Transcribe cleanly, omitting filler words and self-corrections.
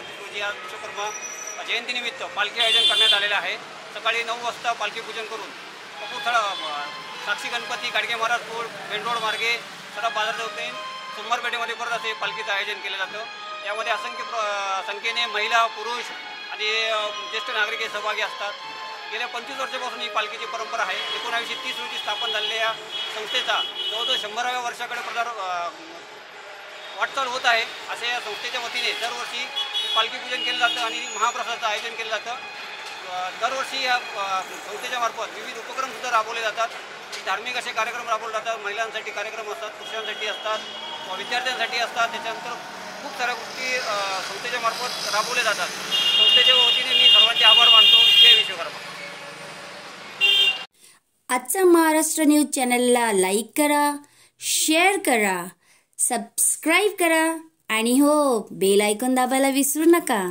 2025 रोजी आज विश्वकर्मा जयंतीनिमित्त पालखी आयोजन करण्यात आलेलं आहे। सकाळी 9 वाजता पालखी पूजन करून कपूरथळा साक्षी गणपती गाडगे महाराज पूल मेन रोड मार्गे सडा बाजार चौकातून सोमवारपेठेमध्ये परत असे पालखीचं आयोजन केलं जातं। यामध्ये असंख्य संख्येने महिला पुरुष आणि ज्येष्ठ नागरिक सहभागी असतात। गेल्या 25 वर्षापासून ही पालखीची परंपरा आहे। 1930 रोजी स्थापन झालेल्या या संस्थेचा जवळजवळ 100व्या वर्षाकडे वाटचाल होत आहे। असे या संस्थेच्या वतीने दरवर्षी पालखी पूजन केलं जातं आणि महाप्रसादाचं आयोजन केलं जातं। दरवर्षी या संस्थेच्या मार्फत विविध उपक्रमसुद्धा राबवले जातात। धार्मिक असे कार्यक्रम राबवले जातात, महिलांसाठी कार्यक्रम असतात, पुरुषांसाठी असतात, विद्यार्थ्यांसाठी असतात। त्याच्यानंतर खूप साऱ्या गोष्टी संस्थेच्या मार्फत राबवल्या जातात। संस्थेच्या वतीने मी सर्वांचे आभार मानतो। जय विश्वकर्मा। आजचा महाराष्ट्र न्यूज चॅनलला लाईक करा, शेअर करा, सबस्क्राईब करा आणि हो बेल आयकॉन दाबायला विसरू नका।